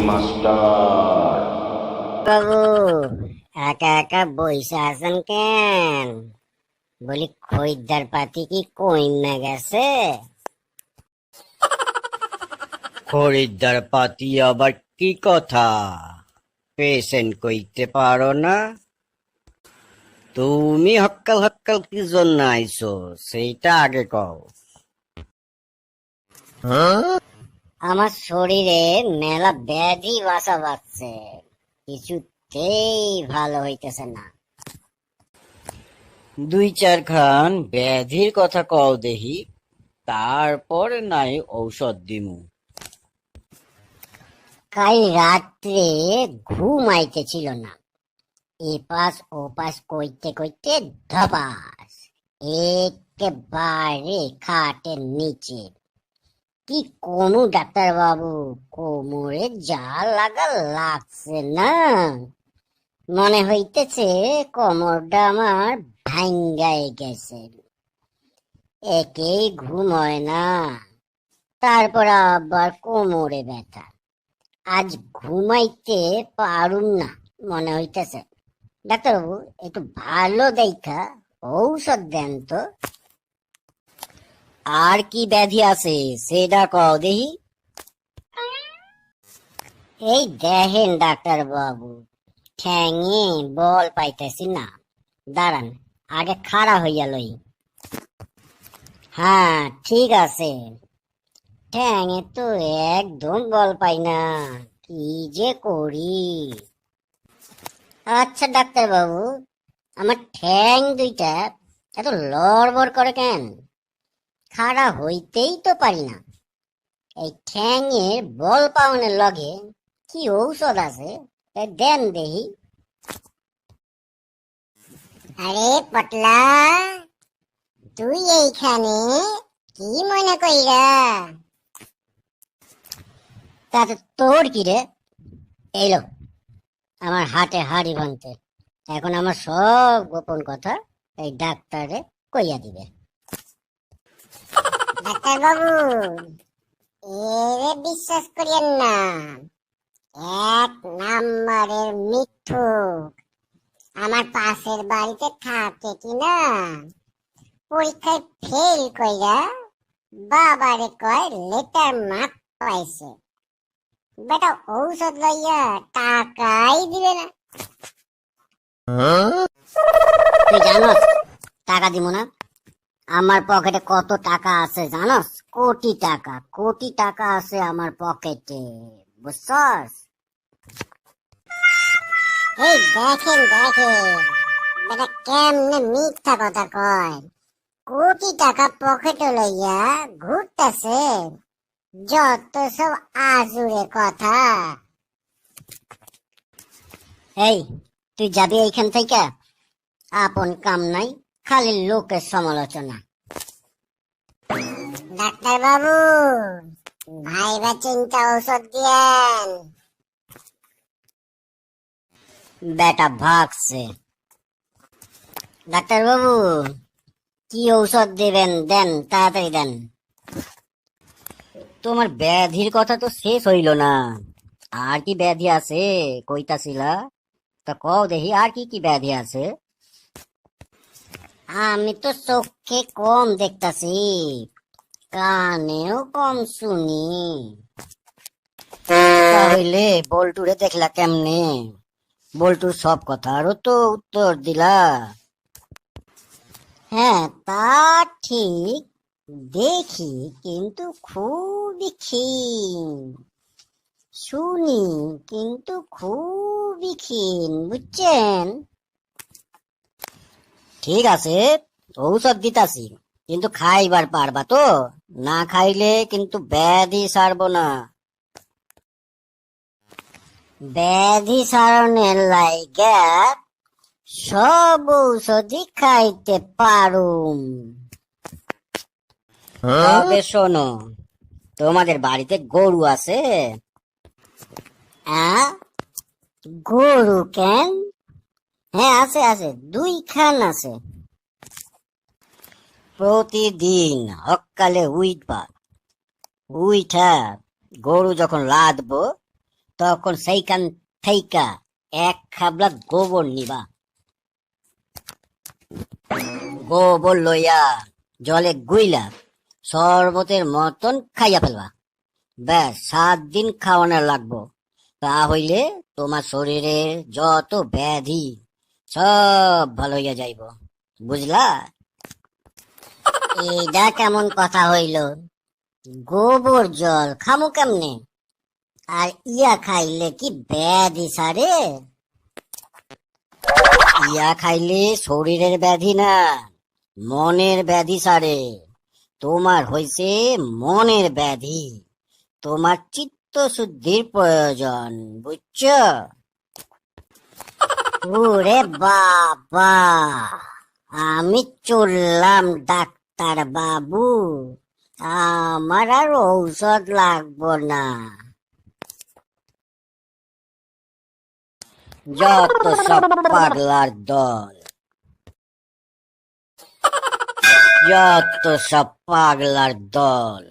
Master. বাবু, একা একা বইসা আছেন কেন? বলি খরিদ্দার পাতি কি কইমা গেছে? খরিদ্দার পাতি আবার কি কথা? পেশেন্ট কইতে পারো না? তুমি হক্কাল হক্কাল কি জন্য আইছো সেইটা আগে কও। আমার শরীরে মেলা ব্যাধি বাসা বাঁধছে, কিছুতেই ভালো হইতেছে না। দুই চার খান ব্যাধির কথা কও দেহি, তারপর নাই ঔষধ দিমু। কাল রাত্রে ঘুম আইতেছিল না, এপাশ ওপাশ কইতে কইতে ধপাস একেবারে খাটের নিচে। কি কোন ডাক্তার বাবু, কোমরে যা লাগা লাগছে না, মনে হইতেছে কোমরটা আমার ভাঙ্গাই গেছে। একেই ঘুম হয় না, তারপর আবার কোমরে ব্যথা। আজ ঘুমাইতে পারুম না মনে হইতেছে। ডাক্তারবাবু, একটু ভালো দেখা ঔষধ দেন তো। আর কি ব্যাধি আছে সেটা কও দেহি। এই দেখেন ডাক্তার বাবু, ঠ্যাঙে বল পাইতেছি না। দাঁড়ান, আগে খাড়া হইয়া লই। হ্যাঁ, ঠিক আছে। ঠ্যাঙে তো একদম বল পাই না, কি যে করি। আচ্ছা ডাক্তার বাবু, আমার ঠ্যাং দুইটা এত লড়বড় করে কেন? খাড়া হইতেই তো পারি না। এই ঠ্যাঙের বল পাওনের লগে কি ঔষধ আছে দেন দেহি। আরে পটলা, তুই এইখানে কি মনে কইরা? তাতে তোর কি রে? এলো আমার হাটে হাড়ি ভাঙতে। এখন আমার সব গোপন কথা এই ডাক্তারে কইয়া দিবে। ডাক্তার বাবু, এরে বিশ্বাস করিয়েন না, এক নাম্বারের মিথ্যুক। আমার পাশের বাড়িতে থাকে কিনা, পরীক্ষায় ফেল কইরা বাবারে কয় লেটার মার্ক পাইছে, বেটা ঔষধ লইয়া টাকাই দিবে না। তুই জানোস টাকা দিব না? আমার পকেটে কত টাকা আছে জানোস? কোটি টাকা, কোটি টাকা আছে আমার পকেটে, বুঝছস? এই দেখেন দেখেন, বেটা কেমনে মিথ্যা কথা কয়। কোটি টাকা পকেটে লইয়া ঘুরতেছে, যত সব আজুরে কথা। এই, তুই যাবি এইখান থেকে? আপন কাম নাই, খালি লোকের সমালোচনা। ডাক্তার বাবু, ভাইবা চিন্তা ঔষধ দিয়েন। বেটা ভাগছে। ডাক্তার বাবু, কি ঔষধ দিবেন দেন, তাড়াতাড়ি দেন। তোমার ব্যাধির কথা তো শেষ হইল না। আর কি ব্যাধি আছে কইতাছিলা? তা কও দেহি, আর কি কি ব্যাধি আছে? আমি তো চোখে কম দেখতাছি, কানেও কম শুনি। তাহলে বল্টুরে দেখলা কেমনে? বল্টুর সব কথারও তো উত্তর দিলা। হ্যাঁ, তা ঠিক, দেখি কিন্তু খুবই ক্ষীণ, শুনি কিন্তু খুবই ক্ষীণ, বুঝছেন? ঠিক আছে, ঔষধ দিতাছি, কিন্তু খাইবার পারবা তো? না খাইলে কিন্তু ব্যাধি সারবো না। ব্যাধি সারণের লাইগা সব ঔষধই খাইতে পারুম। তবে শোনো, তোমাদের বাড়িতে গরু আছে? গরু কেন? হ্যাঁ, আছে আছে, 2 খান আছে। প্রতিদিন সকালে উঠবা, উইঠা গরু যখন লাদবো তখন সেইখান থেইকা এক খাবলা গোবর নিবা। গোবর লইয়া জলে গুইলা শরবতের মতন খাইয়া ফেলবা। ব্যাস 7 দিন খাওয়ানো লাগবো। তা হইলে তোমার শরীরের যত ব্যাধি সব ভালো হইয়া যাইব, বুঝলা? এইটা কেমন কথা হইল? গোবর জল খামু কেমনে? আর ইয়া খাইলে কি ব্যাধি সারে? ইয়া খাইলে শরীরের ব্যাধি না, মনের ব্যাধি সারে। তোমার হইছে মনের ব্যাধি। তোমার চিত্ত শুদ্ধির প্রয়োজন, বুঝছ? ওরে বাবা, আমি চললাম ডাক্তার বাবু, আমার আর ঔষধ লাগবো না। যত সব পাগলার দল, যত সব পাগলার দল।